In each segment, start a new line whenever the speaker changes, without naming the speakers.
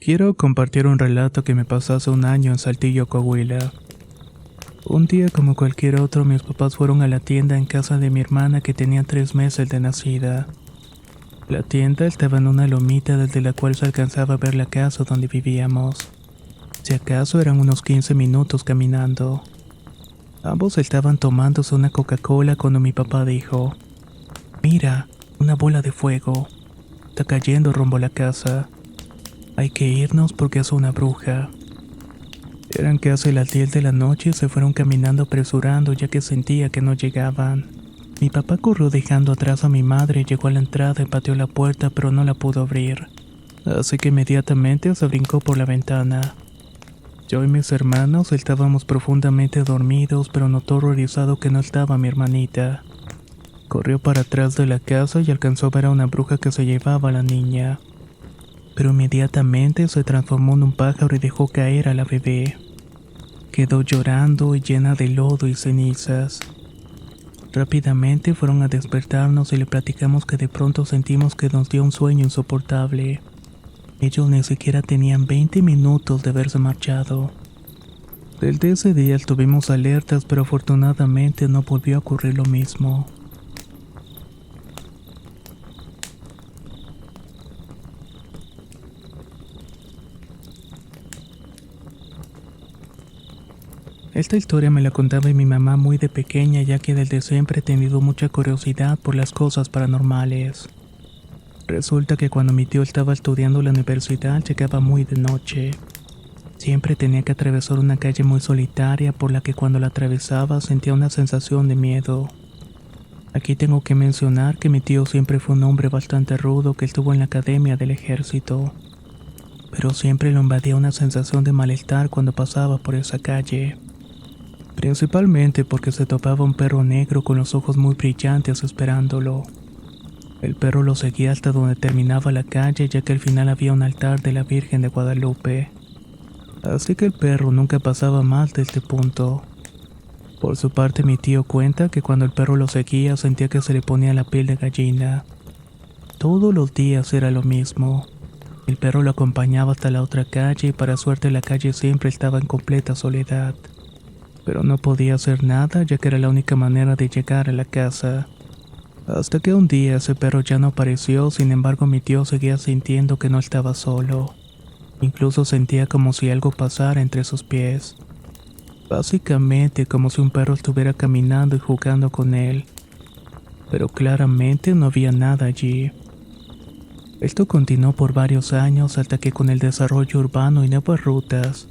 Quiero compartir un relato que me pasó hace un año en Saltillo, Coahuila. Un día como cualquier otro, mis papás fueron a la tienda en casa de mi hermana que tenía 3 meses de nacida. La tienda estaba en una lomita desde la cual se alcanzaba a ver la casa donde vivíamos. Si acaso eran unos 15 minutos caminando. Ambos estaban tomándose una Coca-Cola cuando mi papá dijo: "Mira, una bola de fuego. Está cayendo rumbo a la casa. Hay que irnos porque es una bruja". Eran casi las 10 de la noche y se fueron caminando apresurando ya que sentía que no llegaban. Mi papá corrió dejando atrás a mi madre, llegó a la entrada y pateó la puerta pero no la pudo abrir. Así que inmediatamente se brincó por la ventana. Yo y mis hermanos estábamos profundamente dormidos pero notó horrorizado que no estaba mi hermanita. Corrió para atrás de la casa y alcanzó a ver a una bruja que se llevaba a la niña. Pero inmediatamente se transformó en un pájaro y dejó caer a la bebé. Quedó llorando y llena de lodo y cenizas. Rápidamente fueron a despertarnos y le platicamos que de pronto sentimos que nos dio un sueño insoportable. Ellos ni siquiera tenían 20 minutos de haberse marchado. Desde ese día estuvimos alertas, pero afortunadamente no volvió a ocurrir lo mismo. Esta historia me la contaba mi mamá muy de pequeña, ya que desde siempre he tenido mucha curiosidad por las cosas paranormales. Resulta que cuando mi tío estaba estudiando en la universidad llegaba muy de noche. Siempre tenía que atravesar una calle muy solitaria por la que cuando la atravesaba sentía una sensación de miedo. Aquí tengo que mencionar que mi tío siempre fue un hombre bastante rudo que estuvo en la academia del ejército, pero siempre lo invadía una sensación de malestar cuando pasaba por esa calle. Principalmente porque se topaba un perro negro con los ojos muy brillantes esperándolo. El perro lo seguía hasta donde terminaba la calle, ya que al final había un altar de la Virgen de Guadalupe. Así que el perro nunca pasaba más de este punto. Por su parte, mi tío cuenta que cuando el perro lo seguía sentía que se le ponía la piel de gallina. Todos los días era lo mismo. El perro lo acompañaba hasta la otra calle y para suerte la calle siempre estaba en completa soledad. Pero no podía hacer nada ya que era la única manera de llegar a la casa. Hasta que un día ese perro ya no apareció, sin embargo mi tío seguía sintiendo que no estaba solo. Incluso sentía como si algo pasara entre sus pies. Básicamente como si un perro estuviera caminando y jugando con él. Pero claramente no había nada allí. Esto continuó por varios años hasta que con el desarrollo urbano y nuevas rutas,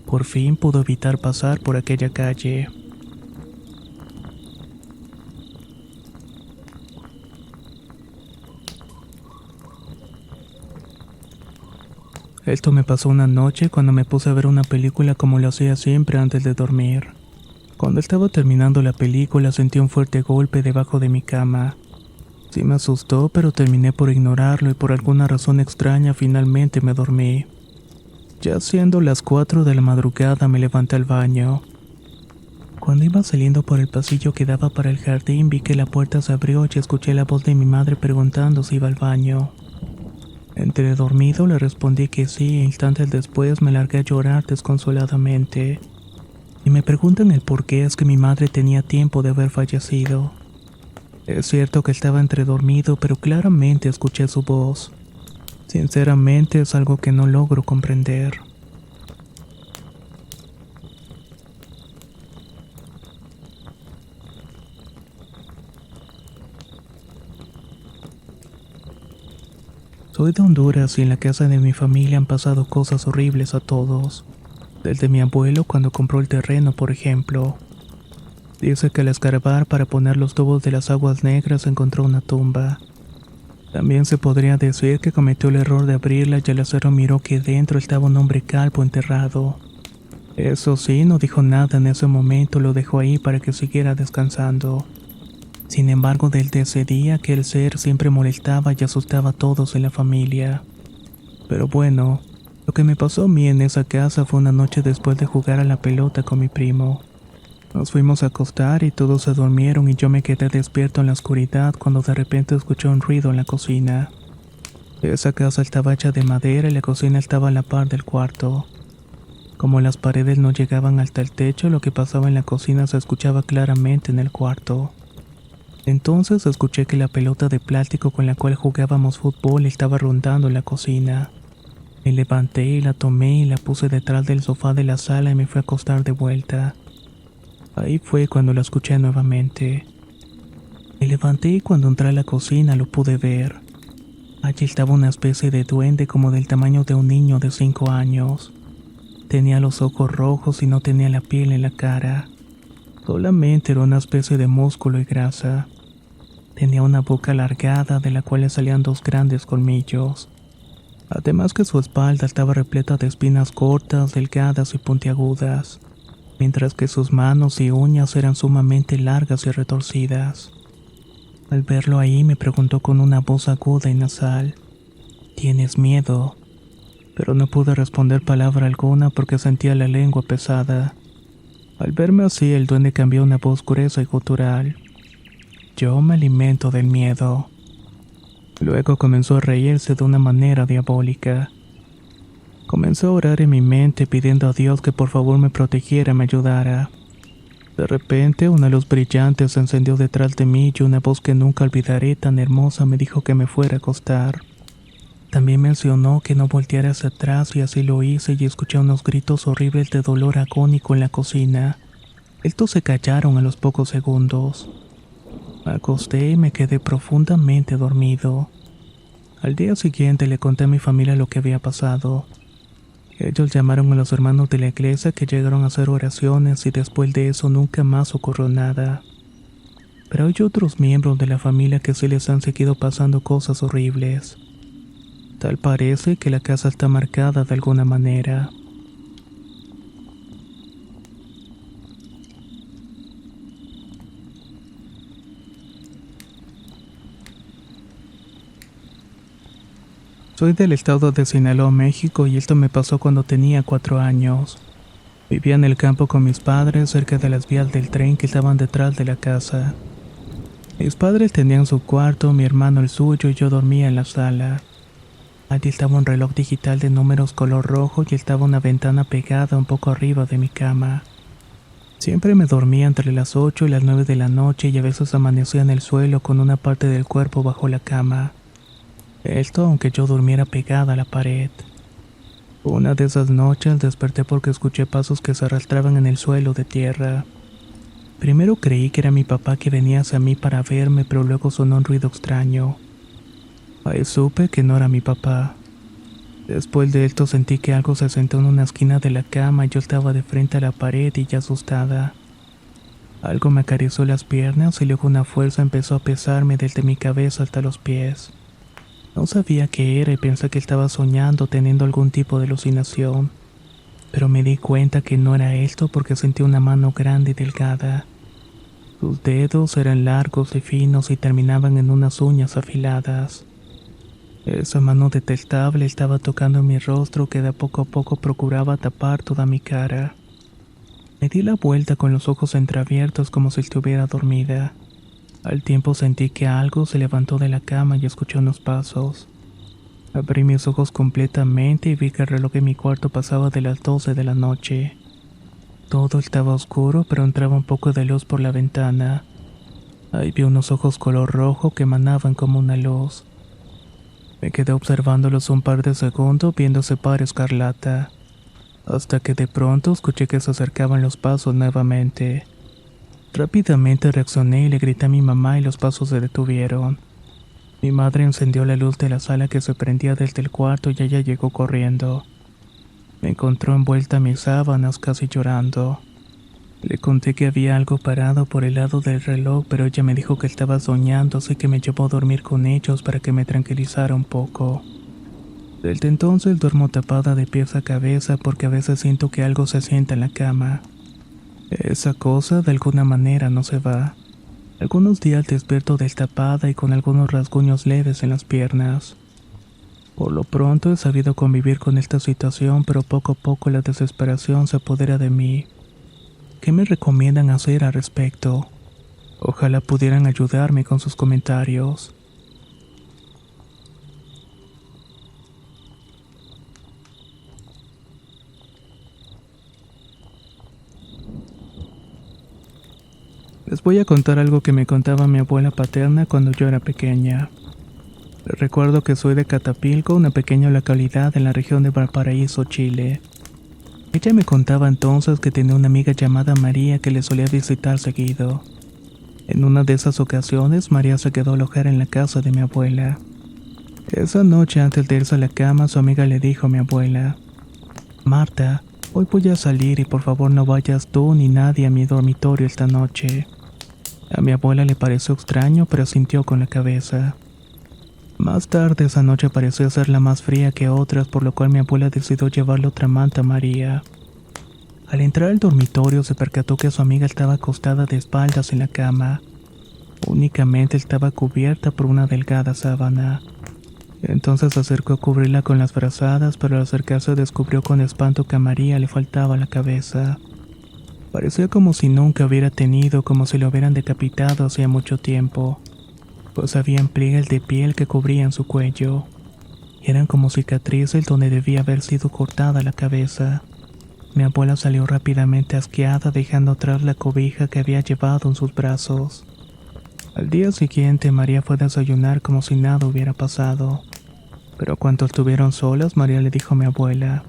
por fin pudo evitar pasar por aquella calle. Esto me pasó una noche cuando me puse a ver una película como lo hacía siempre antes de dormir. Cuando estaba terminando la película sentí un fuerte golpe debajo de mi cama. Sí me asustó, pero terminé por ignorarlo y por alguna razón extraña finalmente me dormí. Ya siendo las 4 de la madrugada me levanté al baño. Cuando iba saliendo por el pasillo que daba para el jardín vi que la puerta se abrió y escuché la voz de mi madre preguntando si iba al baño. Entre dormido le respondí que sí e instantes después me largué a llorar desconsoladamente. Y me preguntan el por qué es que mi madre tenía tiempo de haber fallecido. Es cierto que estaba entre dormido, pero claramente escuché su voz. Sinceramente es algo que no logro comprender. Soy de Honduras y en la casa de mi familia han pasado cosas horribles a todos. Desde mi abuelo cuando compró el terreno, por ejemplo. Dice que al escarbar para poner los tubos de las aguas negras encontró una tumba. También se podría decir que cometió el error de abrirla y al hacerlo miró que dentro estaba un hombre calvo enterrado. Eso sí, no dijo nada en ese momento, lo dejó ahí para que siguiera descansando. Sin embargo, desde ese día aquel ser siempre molestaba y asustaba a todos en la familia. Pero bueno, lo que me pasó a mí en esa casa fue una noche después de jugar a la pelota con mi primo. Nos fuimos a acostar y todos se durmieron y yo me quedé despierto en la oscuridad cuando de repente escuché un ruido en la cocina. Esa casa estaba hecha de madera y la cocina estaba a la par del cuarto. Como las paredes no llegaban hasta el techo, lo que pasaba en la cocina se escuchaba claramente en el cuarto. Entonces escuché que la pelota de plástico con la cual jugábamos fútbol estaba rondando en la cocina. Me levanté y la tomé y la puse detrás del sofá de la sala y me fui a acostar de vuelta. Ahí fue cuando la escuché nuevamente. Me levanté y cuando entré a la cocina lo pude ver. Allí estaba una especie de duende como del tamaño de un niño de 5 años. Tenía los ojos rojos y no tenía la piel en la cara. Solamente era una especie de músculo y grasa. Tenía una boca alargada de la cual le salían 2 grandes colmillos. Además que su espalda estaba repleta de espinas cortas, delgadas y puntiagudas, mientras que sus manos y uñas eran sumamente largas y retorcidas. Al verlo ahí me preguntó con una voz aguda y nasal: ¿Tienes miedo? Pero no pude responder palabra alguna porque sentía la lengua pesada. Al verme así, el duende cambió a una voz gruesa y gutural: Yo me alimento del miedo. Luego comenzó a reírse de una manera diabólica. Comencé a orar en mi mente pidiendo a Dios que por favor me protegiera y me ayudara. De repente, una luz brillante se encendió detrás de mí y una voz que nunca olvidaré tan hermosa me dijo que me fuera a acostar. También mencionó que no volteara hacia atrás y así lo hice y escuché unos gritos horribles de dolor agónico en la cocina. Estos se callaron a los pocos segundos. Me acosté y me quedé profundamente dormido. Al día siguiente le conté a mi familia lo que había pasado. Ellos llamaron a los hermanos de la iglesia que llegaron a hacer oraciones y después de eso nunca más ocurrió nada. Pero hay otros miembros de la familia que sí les han seguido pasando cosas horribles. Tal parece que la casa está marcada de alguna manera. Soy del estado de Sinaloa, México, y esto me pasó cuando tenía 4 años. Vivía en el campo con mis padres cerca de las vías del tren que estaban detrás de la casa. Mis padres tenían su cuarto, mi hermano el suyo y yo dormía en la sala. Allí estaba un reloj digital de números color rojo y estaba una ventana pegada un poco arriba de mi cama. Siempre me dormía entre las 8 y las 9 de la noche y a veces amanecía en el suelo con una parte del cuerpo bajo la cama. Esto aunque yo durmiera pegada a la pared. Una de esas noches desperté porque escuché pasos que se arrastraban en el suelo de tierra. Primero creí que era mi papá que venía hacia mí para verme, pero luego sonó un ruido extraño. Ahí supe que no era mi papá. Después de esto sentí que algo se sentó en una esquina de la cama y yo estaba de frente a la pared y ya asustada. Algo me acarició las piernas y luego una fuerza empezó a pesarme desde mi cabeza hasta los pies. No sabía qué era y pensé que estaba soñando teniendo algún tipo de alucinación, pero me di cuenta que no era esto porque sentí una mano grande y delgada. Sus dedos eran largos y finos y terminaban en unas uñas afiladas. Esa mano detestable estaba tocando mi rostro que de poco a poco procuraba tapar toda mi cara. Me di la vuelta con los ojos entreabiertos como si estuviera dormida. Al tiempo sentí que algo se levantó de la cama y escuché unos pasos. Abrí mis ojos completamente y vi que el reloj en mi cuarto pasaba de las 12 de la noche. Todo estaba oscuro, pero entraba un poco de luz por la ventana. Ahí vi unos ojos color rojo que emanaban como una luz. Me quedé observándolos un par de segundos viéndose par escarlata, hasta que de pronto escuché que se acercaban los pasos nuevamente. Rápidamente reaccioné y le grité a mi mamá y los pasos se detuvieron. Mi madre encendió la luz de la sala que se prendía desde el cuarto y ella llegó corriendo. Me encontró envuelta en mis sábanas casi llorando. Le conté que había algo parado por el lado del reloj, pero ella me dijo que estaba soñando, así que me llevó a dormir con ellos para que me tranquilizara un poco. Desde entonces duermo tapada de pies a cabeza porque a veces siento que algo se sienta en la cama. Esa cosa de alguna manera no se va. Algunos días despierto destapada y con algunos rasguños leves en las piernas. Por lo pronto he sabido convivir con esta situación, pero poco a poco la desesperación se apodera de mí. ¿Qué me recomiendan hacer al respecto? Ojalá pudieran ayudarme con sus comentarios. Les voy a contar algo que me contaba mi abuela paterna cuando yo era pequeña. Recuerdo que soy de Catapilco, una pequeña localidad en la región de Valparaíso, Chile. Ella me contaba entonces que tenía una amiga llamada María que le solía visitar seguido. En una de esas ocasiones, María se quedó a alojar en la casa de mi abuela. Esa noche, antes de irse a la cama, su amiga le dijo a mi abuela: Marta, hoy voy a salir y por favor no vayas tú ni nadie a mi dormitorio esta noche. A mi abuela le pareció extraño, pero asintió con la cabeza. Más tarde esa noche pareció ser la más fría que otras, por lo cual mi abuela decidió llevarle otra manta a María. Al entrar al dormitorio se percató que su amiga estaba acostada de espaldas en la cama. Únicamente estaba cubierta por una delgada sábana. Entonces se acercó a cubrirla con las brazadas, pero al acercarse descubrió con espanto que a María le faltaba la cabeza. Parecía como si nunca hubiera tenido, como si lo hubieran decapitado hacía mucho tiempo, pues habían pliegues de piel que cubrían su cuello. Eran como cicatrices donde debía haber sido cortada la cabeza. Mi abuela salió rápidamente asqueada, dejando atrás la cobija que había llevado en sus brazos. Al día siguiente, María fue a desayunar como si nada hubiera pasado. Pero cuando estuvieron solas, María le dijo a mi abuela: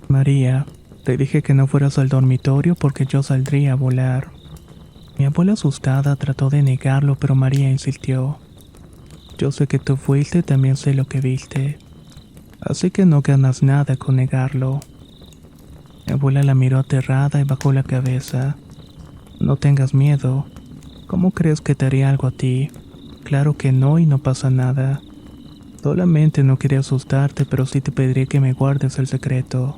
María, te dije que no fueras al dormitorio porque yo saldría a volar. Mi abuela asustada trató de negarlo, pero María insistió: Yo sé que tú fuiste, también sé lo que viste. Así que no ganas nada con negarlo. Mi abuela la miró aterrada y bajó la cabeza. No tengas miedo. ¿Cómo crees que te haría algo a ti? Claro que no, y no pasa nada. Solamente no quería asustarte, pero sí te pediría que me guardes el secreto.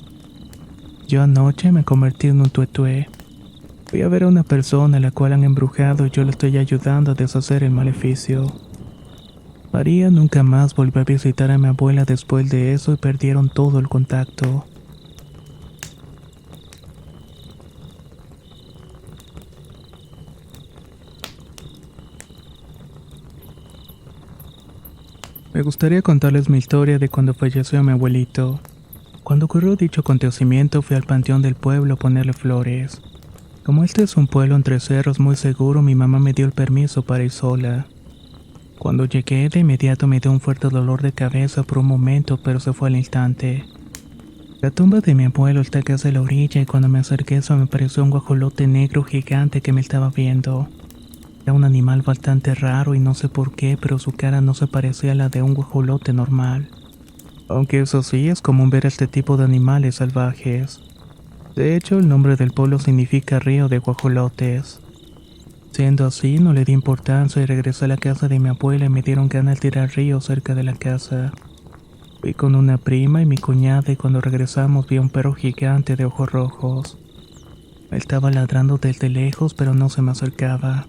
Yo anoche me convertí en un tuetué. Fui a ver a una persona a la cual han embrujado y yo le estoy ayudando a deshacer el maleficio. María nunca más volvió a visitar a mi abuela después de eso y perdieron todo el contacto. Me gustaría contarles mi historia de cuando falleció mi abuelito. Cuando ocurrió dicho acontecimiento fui al panteón del pueblo a ponerle flores. Como este es un pueblo entre cerros muy seguro, mi mamá me dio el permiso para ir sola. Cuando llegué, de inmediato me dio un fuerte dolor de cabeza por un momento, pero se fue al instante. La tumba de mi abuelo está casi a la orilla y cuando me acerqué eso me pareció un guajolote negro gigante que me estaba viendo. Era un animal bastante raro y no sé por qué, pero su cara no se parecía a la de un guajolote normal. Aunque eso sí, es común ver este tipo de animales salvajes. De hecho, el nombre del pueblo significa río de guajolotes. Siendo así, no le di importancia y regresé a la casa de mi abuela y me dieron ganas de ir al río cerca de la casa. Fui con una prima y mi cuñada y cuando regresamos vi un perro gigante de ojos rojos. Me estaba ladrando desde lejos, pero no se me acercaba.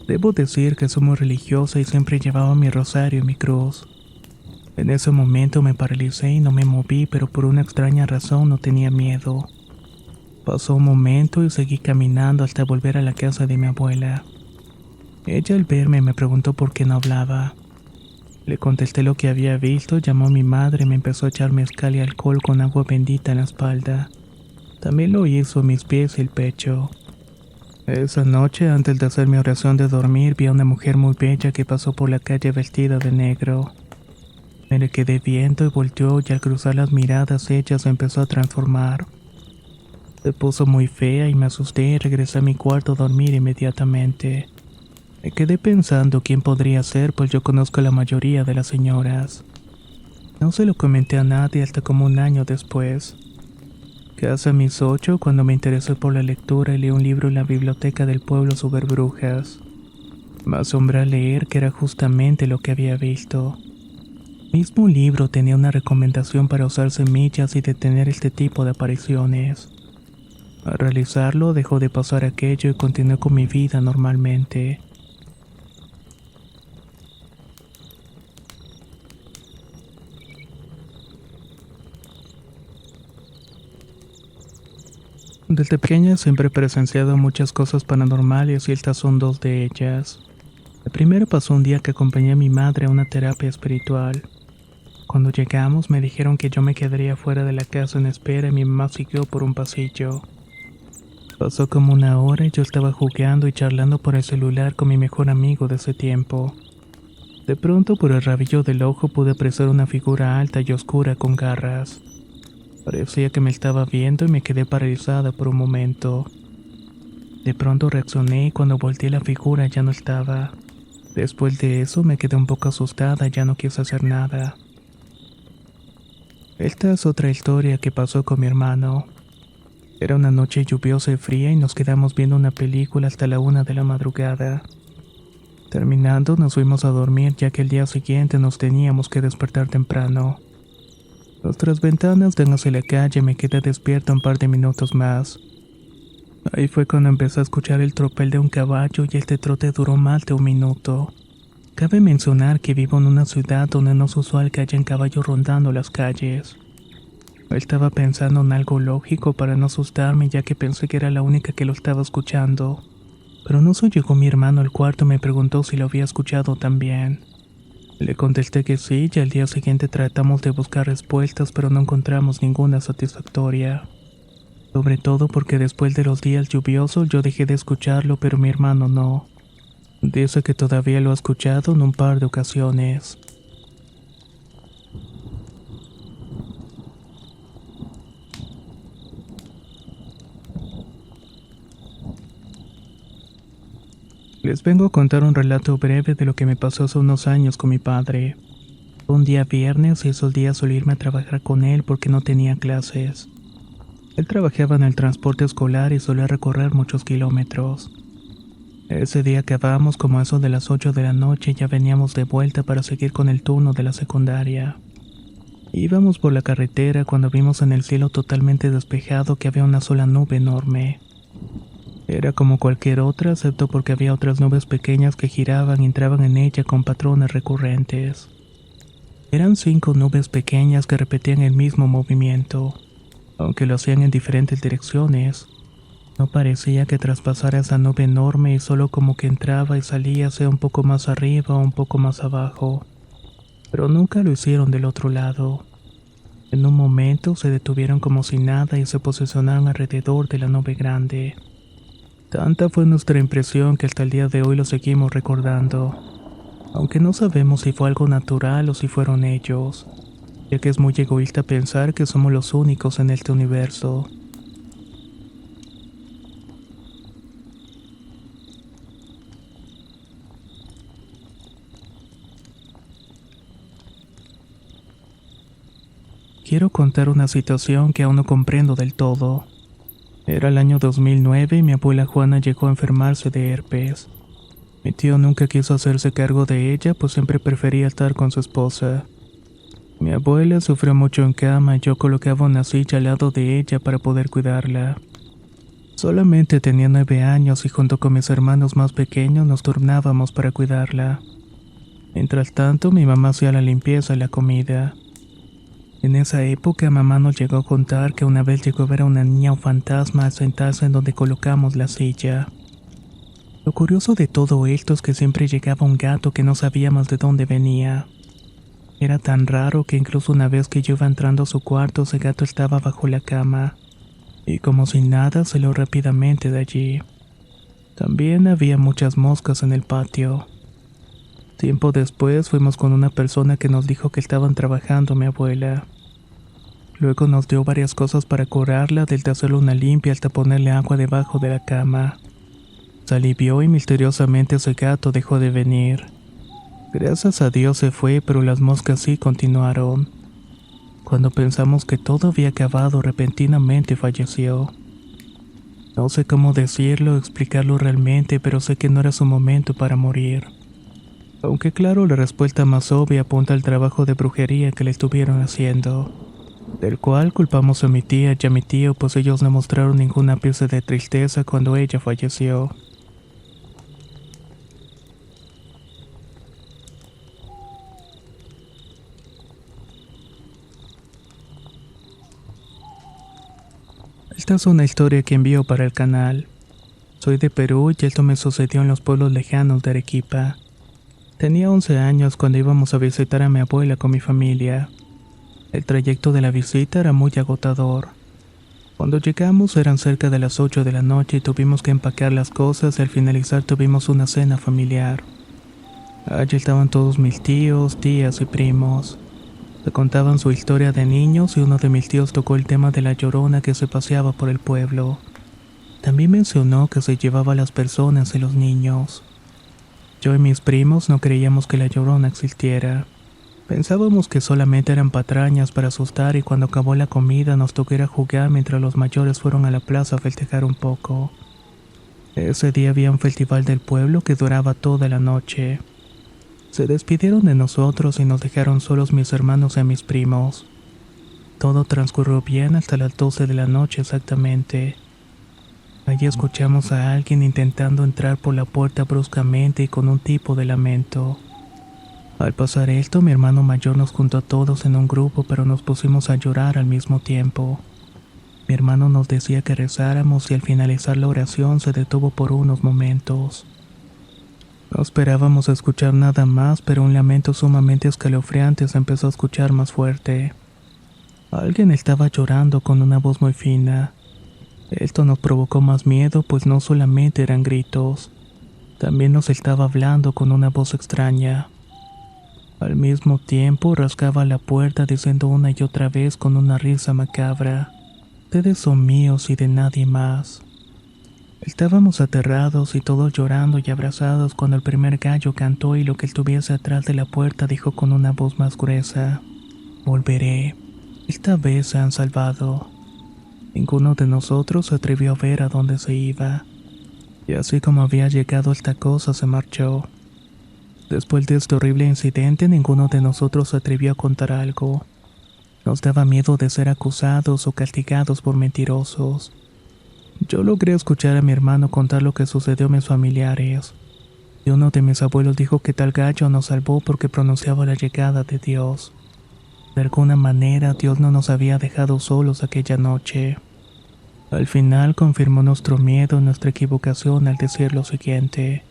Debo decir que soy muy religiosa y siempre llevaba mi rosario y mi cruz. En ese momento me paralicé y no me moví, pero por una extraña razón no tenía miedo. Pasó un momento y seguí caminando hasta volver a la casa de mi abuela. Ella al verme me preguntó por qué no hablaba. Le contesté lo que había visto, llamó a mi madre y me empezó a echar mezcal y alcohol con agua bendita en la espalda. También lo hizo en mis pies y el pecho. Esa noche, antes de hacer mi oración de dormir, vi a una mujer muy bella que pasó por la calle vestida de negro. Me le quedé viendo y volteó y al cruzar las miradas ella se empezó a transformar. Se puso muy fea y me asusté y regresé a mi cuarto a dormir inmediatamente. Me quedé pensando quién podría ser, pues yo conozco a la mayoría de las señoras. No se lo comenté a nadie hasta como un año después. Casi a mis 8, cuando me interesé por la lectura y leí un libro en la biblioteca del pueblo sobre brujas. Me asombró al leer que era justamente lo que había visto. El mismo libro tenía una recomendación para usar semillas y detener este tipo de apariciones. Al realizarlo, dejó de pasar aquello y continué con mi vida normalmente. Desde pequeña siempre he presenciado muchas cosas paranormales y estas son dos de ellas. La primera pasó un día que acompañé a mi madre a una terapia espiritual. Cuando llegamos me dijeron que yo me quedaría fuera de la casa en espera y mi mamá siguió por un pasillo. Pasó como una hora y yo estaba jugando y charlando por el celular con mi mejor amigo de ese tiempo. De pronto, por el rabillo del ojo pude apreciar una figura alta y oscura con garras. Parecía que me estaba viendo y me quedé paralizada por un momento. De pronto reaccioné y cuando volteé la figura ya no estaba. Después de eso me quedé un poco asustada y ya no quise hacer nada. Esta es otra historia que pasó con mi hermano. Era una noche lluviosa y fría y nos quedamos viendo una película hasta la 1 de la madrugada. Terminando nos fuimos a dormir ya que el día siguiente nos teníamos que despertar temprano. Nuestras ventanas dan hacia la calle y me quedé despierta un par de minutos más. Ahí fue cuando empecé a escuchar el tropel de un caballo y este trote duró más de un minuto. Cabe mencionar que vivo en una ciudad donde no es usual que hayan caballos rondando las calles. Estaba pensando en algo lógico para no asustarme ya que pensé que era la única que lo estaba escuchando. Pero en eso llegó mi hermano al cuarto y me preguntó si lo había escuchado también. Le contesté que sí y al día siguiente tratamos de buscar respuestas pero no encontramos ninguna satisfactoria. Sobre todo porque después de los días lluviosos yo dejé de escucharlo pero mi hermano no. Dice que todavía lo ha escuchado en un par de ocasiones. Les vengo a contar un relato breve de lo que me pasó hace unos años con mi padre. Un día viernes y esos días solía irme a trabajar con él porque no tenía clases. Él trabajaba en el transporte escolar y solía recorrer muchos kilómetros. Ese día acabamos como a eso de las 8 de la noche y ya veníamos de vuelta para seguir con el turno de la secundaria. Íbamos por la carretera cuando vimos en el cielo totalmente despejado que había una sola nube enorme. Era como cualquier otra, excepto porque había otras nubes pequeñas que giraban y entraban en ella con patrones recurrentes. Eran 5 nubes pequeñas que repetían el mismo movimiento, aunque lo hacían en diferentes direcciones. No parecía que traspasara esa nube enorme y solo como que entraba y salía sea un poco más arriba o un poco más abajo. Pero nunca lo hicieron del otro lado. En un momento se detuvieron como si nada y se posicionaron alrededor de la nube grande. Tanta fue nuestra impresión que hasta el día de hoy lo seguimos recordando, aunque no sabemos si fue algo natural o si fueron ellos, ya que es muy egoísta pensar que somos los únicos en este universo. Quiero contar una situación que aún no comprendo del todo. Era el año 2009 y mi abuela Juana llegó a enfermarse de herpes. Mi tío nunca quiso hacerse cargo de ella, pues siempre prefería estar con su esposa. Mi abuela sufrió mucho en cama y yo colocaba una silla al lado de ella para poder cuidarla. Solamente tenía 9 años y junto con mis hermanos más pequeños nos turnábamos para cuidarla. Mientras tanto, mi mamá hacía la limpieza y la comida. En esa época, mamá nos llegó a contar que una vez llegó a ver a una niña o fantasma al sentarse en donde colocamos la silla. Lo curioso de todo esto es que siempre llegaba un gato que no sabíamos de dónde venía. Era tan raro que incluso una vez que yo iba entrando a su cuarto, ese gato estaba bajo la cama, y como si nada salió rápidamente de allí. También había muchas moscas en el patio. Tiempo después fuimos con una persona que nos dijo que estaban trabajando mi abuela. Luego nos dio varias cosas para curarla, desde hacerle una limpia hasta ponerle agua debajo de la cama. Se alivió y misteriosamente ese gato dejó de venir. Gracias a Dios se fue, pero las moscas sí continuaron. Cuando pensamos que todo había acabado, repentinamente falleció. No sé cómo decirlo o explicarlo realmente, pero sé que no era su momento para morir. Aunque claro, la respuesta más obvia apunta al trabajo de brujería que le estuvieron haciendo, del cual culpamos a mi tía y a mi tío, pues ellos no mostraron ninguna pieza de tristeza cuando ella falleció. Esta es una historia que envío para el canal. Soy de Perú y esto me sucedió en los pueblos lejanos de Arequipa. Tenía 11 años cuando íbamos a visitar a mi abuela con mi familia. El trayecto de la visita era muy agotador. Cuando llegamos eran cerca de las 8 de la noche y tuvimos que empacar las cosas y al finalizar tuvimos una cena familiar. Allí estaban todos mis tíos, tías y primos. Se contaban su historia de niños y uno de mis tíos tocó el tema de la llorona que se paseaba por el pueblo. También mencionó que se llevaba a las personas y los niños. Yo y mis primos no creíamos que la llorona existiera. Pensábamos que solamente eran patrañas para asustar y cuando acabó la comida nos tocó ir a jugar mientras los mayores fueron a la plaza a festejar un poco. Ese día había un festival del pueblo que duraba toda la noche. Se despidieron de nosotros y nos dejaron solos mis hermanos y a mis primos. Todo transcurrió bien hasta las 12 de la noche exactamente. Allí escuchamos a alguien intentando entrar por la puerta bruscamente y con un tipo de lamento. Al pasar esto, mi hermano mayor nos juntó a todos en un grupo, pero nos pusimos a llorar al mismo tiempo. Mi hermano nos decía que rezáramos y al finalizar la oración se detuvo por unos momentos. No esperábamos escuchar nada más, pero un lamento sumamente escalofriante se empezó a escuchar más fuerte. Alguien estaba llorando con una voz muy fina. Esto nos provocó más miedo, pues no solamente eran gritos, también nos estaba hablando con una voz extraña. Al mismo tiempo rascaba la puerta diciendo una y otra vez con una risa macabra: "Ustedes son míos y de nadie más". Estábamos aterrados y todos llorando y abrazados cuando el primer gallo cantó y lo que estuviese atrás de la puerta dijo con una voz más gruesa: "Volveré. Esta vez se han salvado". Ninguno de nosotros se atrevió a ver a dónde se iba. Y así como había llegado esta cosa se marchó. Después de este horrible incidente, ninguno de nosotros se atrevió a contar algo. Nos daba miedo de ser acusados o castigados por mentirosos. Yo logré escuchar a mi hermano contar lo que sucedió a mis familiares. Y uno de mis abuelos dijo que tal gallo nos salvó porque pronunciaba la llegada de Dios. De alguna manera, Dios no nos había dejado solos aquella noche. Al final confirmó nuestro miedo y nuestra equivocación al decir lo siguiente: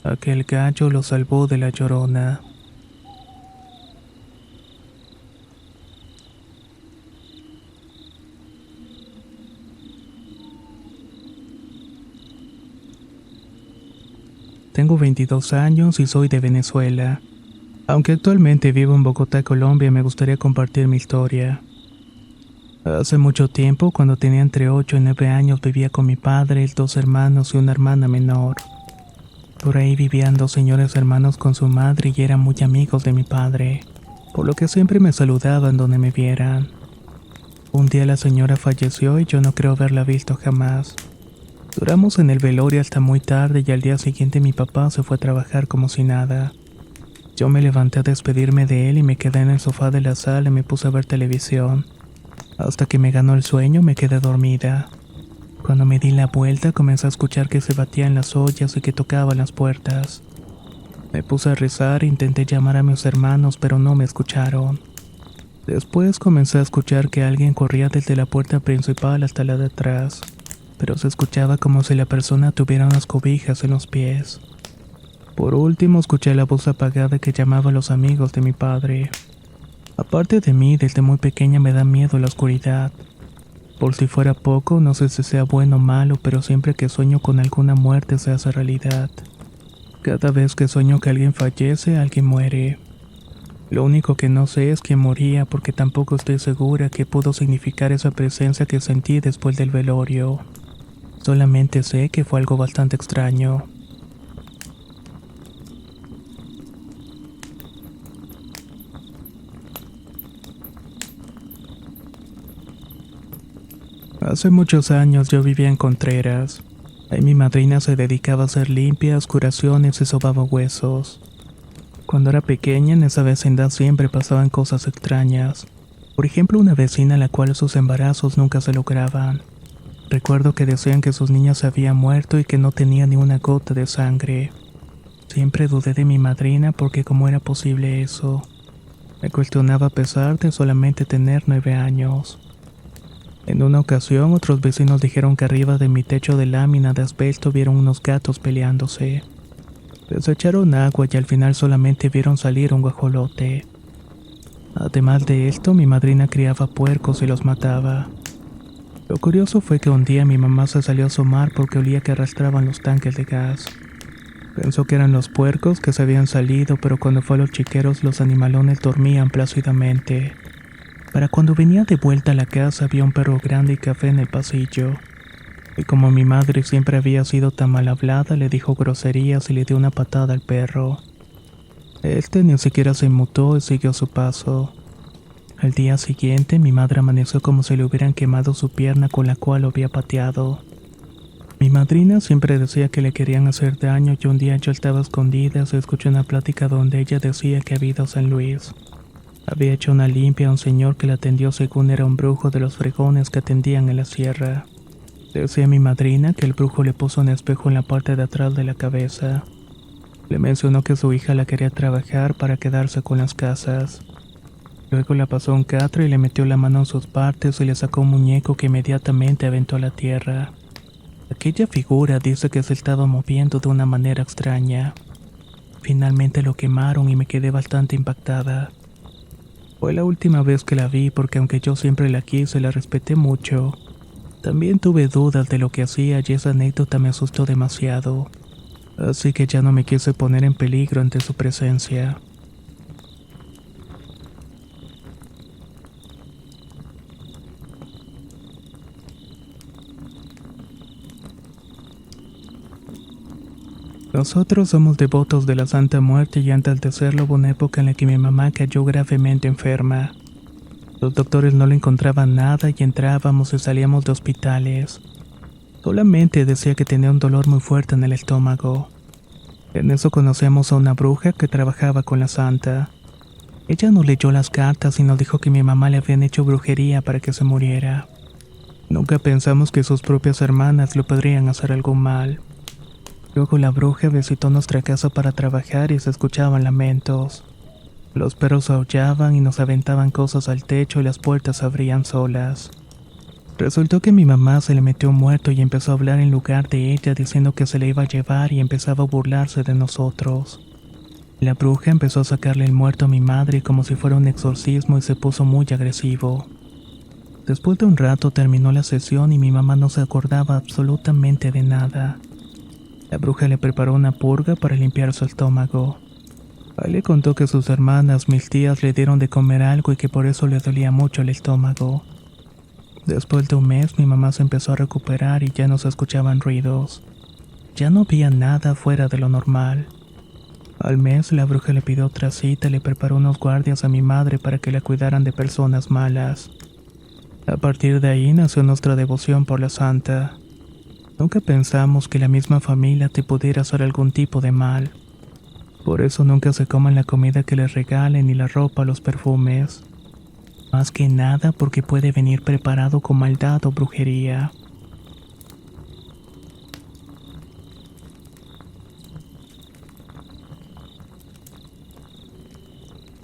aquel gallo lo salvó de la llorona. Tengo 22 años y soy de Venezuela. Aunque actualmente vivo en Bogotá, Colombia, me gustaría compartir mi historia. Hace mucho tiempo, cuando tenía entre 8 y 9 años, vivía con mi padre, 2 hermanos y una hermana menor. Por ahí vivían 2 señores hermanos con su madre y eran muy amigos de mi padre, por lo que siempre me saludaban donde me vieran. Un día la señora falleció y yo no creo haberla visto jamás. Duramos en el velorio hasta muy tarde y al día siguiente mi papá se fue a trabajar como si nada. Yo me levanté a despedirme de él y me quedé en el sofá de la sala y me puse a ver televisión. Hasta que me ganó el sueño me quedé dormida. Cuando me di la vuelta comencé a escuchar que se batían las ollas y que tocaban las puertas. Me puse a rezar e intenté llamar a mis hermanos pero no me escucharon. Después comencé a escuchar que alguien corría desde la puerta principal hasta la de atrás, pero se escuchaba como si la persona tuviera unas cobijas en los pies. Por último escuché la voz apagada que llamaba a los amigos de mi padre. Aparte de mí, desde muy pequeña me da miedo la oscuridad. Por si fuera poco, no sé si sea bueno o malo, pero siempre que sueño con alguna muerte se hace realidad. Cada vez que sueño que alguien fallece, alguien muere. Lo único que no sé es quién moría, porque tampoco estoy segura qué pudo significar esa presencia que sentí después del velorio. Solamente sé que fue algo bastante extraño. Hace muchos años yo vivía en Contreras. Ahí mi madrina se dedicaba a hacer limpias, curaciones y sobaba huesos. Cuando era pequeña en esa vecindad siempre pasaban cosas extrañas. Por ejemplo, una vecina a la cual sus embarazos nunca se lograban. Recuerdo que decían que sus niñas se habían muerto y que no tenía ni una gota de sangre. Siempre dudé de mi madrina porque cómo era posible eso. Me cuestionaba a pesar de solamente tener 9 años. En una ocasión, otros vecinos dijeron que arriba de mi techo de lámina de asbesto vieron unos gatos peleándose. Les echaron agua y al final solamente vieron salir un guajolote. Además de esto, mi madrina criaba puercos y los mataba. Lo curioso fue que un día mi mamá se salió a asomar porque olía que arrastraban los tanques de gas. Pensó que eran los puercos que se habían salido, pero cuando fue a los chiqueros los animalones dormían plácidamente. Para cuando venía de vuelta a la casa había un perro grande y café en el pasillo. Y como mi madre siempre había sido tan mal hablada, le dijo groserías y le dio una patada al perro. Este ni siquiera se inmutó y siguió su paso. Al día siguiente, mi madre amaneció como si le hubieran quemado su pierna con la cual lo había pateado. Mi madrina siempre decía que le querían hacer daño y un día yo estaba escondida y escuché una plática donde ella decía que había ido a San Luis. Había hecho una limpia a un señor que la atendió según era un brujo de los fregones que atendían en la sierra. Decía mi madrina que el brujo le puso un espejo en la parte de atrás de la cabeza. Le mencionó que su hija la quería trabajar para quedarse con las casas. Luego la pasó a un catre y le metió la mano en sus partes y le sacó un muñeco que inmediatamente aventó a la tierra. Aquella figura dice que se estaba moviendo de una manera extraña. Finalmente lo quemaron y me quedé bastante impactada. Fue la última vez que la vi porque aunque yo siempre la quise y la respeté mucho, también tuve dudas de lo que hacía y esa anécdota me asustó demasiado. Así que ya no me quise poner en peligro ante su presencia. Nosotros somos devotos de la Santa Muerte y antes de serlo hubo una época en la que mi mamá cayó gravemente enferma. Los doctores no le encontraban nada y entrábamos y salíamos de hospitales. Solamente decía que tenía un dolor muy fuerte en el estómago. En eso conocemos a una bruja que trabajaba con la santa. Ella nos leyó las cartas y nos dijo que mi mamá le habían hecho brujería para que se muriera. Nunca pensamos que sus propias hermanas le podrían hacer algún mal. Luego la bruja visitó nuestra casa para trabajar y se escuchaban lamentos. Los perros aullaban y nos aventaban cosas al techo y las puertas se abrían solas. Resultó que mi mamá se le metió un muerto y empezó a hablar en lugar de ella diciendo que se le iba a llevar y empezaba a burlarse de nosotros. La bruja empezó a sacarle el muerto a mi madre como si fuera un exorcismo y se puso muy agresivo. Después de un rato terminó la sesión y mi mamá no se acordaba absolutamente de nada. La bruja le preparó una purga para limpiar su estómago. Ahí le contó que sus hermanas, mis tías, le dieron de comer algo y que por eso le dolía mucho el estómago. Después de un mes mi mamá se empezó a recuperar y ya no se escuchaban ruidos. Ya no había nada fuera de lo normal. Al mes la bruja le pidió otra cita y le preparó unos guardias a mi madre para que la cuidaran de personas malas. A partir de ahí nació nuestra devoción por la santa. Nunca pensamos que la misma familia te pudiera hacer algún tipo de mal. Por eso nunca se coman la comida que les regalen ni la ropa o los perfumes. Más que nada porque puede venir preparado con maldad o brujería.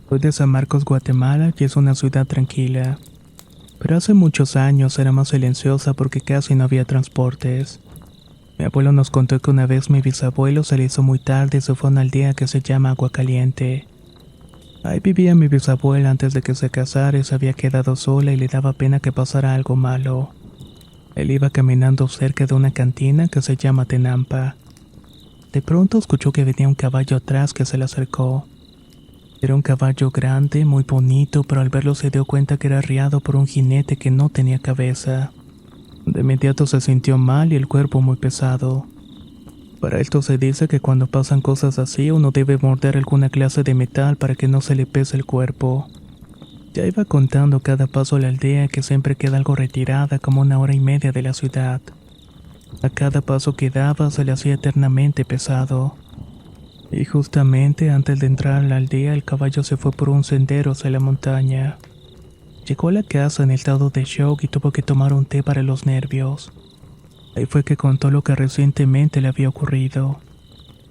Soy de San Marcos, Guatemala, y es una ciudad tranquila. Pero hace muchos años era más silenciosa porque casi no había transportes. Mi abuelo nos contó que una vez mi bisabuelo se le hizo muy tarde y se fue a una aldea que se llama Agua Caliente. Ahí vivía mi bisabuela antes de que se casara y se había quedado sola y le daba pena que pasara algo malo. Él iba caminando cerca de una cantina que se llama Tenampa. De pronto escuchó que venía un caballo atrás que se le acercó. Era un caballo grande, muy bonito, pero al verlo se dio cuenta que era arriado por un jinete que no tenía cabeza. De inmediato se sintió mal y el cuerpo muy pesado. Para esto se dice que cuando pasan cosas así uno debe morder alguna clase de metal para que no se le pese el cuerpo. Ya iba contando cada paso a la aldea que siempre queda algo retirada como 1 hora y media de la ciudad. A cada paso que daba se le hacía eternamente pesado. Y justamente antes de entrar a la aldea el caballo se fue por un sendero hacia la montaña. Llegó a la casa en estado de shock y tuvo que tomar un té para los nervios. Ahí fue que contó lo que recientemente le había ocurrido.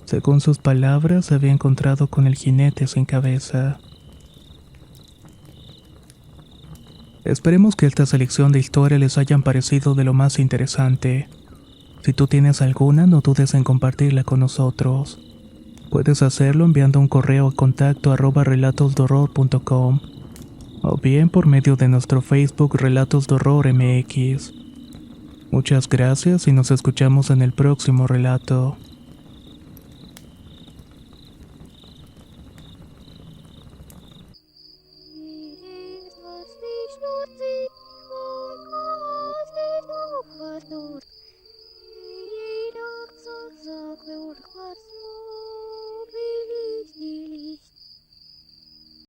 Según sus palabras, se había encontrado con el jinete sin cabeza. Esperemos que esta selección de historias les hayan parecido de lo más interesante. Si tú tienes alguna, no dudes en compartirla con nosotros. Puedes hacerlo enviando un correo a contacto@relatosdehorror.com o bien por medio de nuestro Facebook Relatos de Horror MX. Muchas gracias y nos escuchamos en el próximo relato.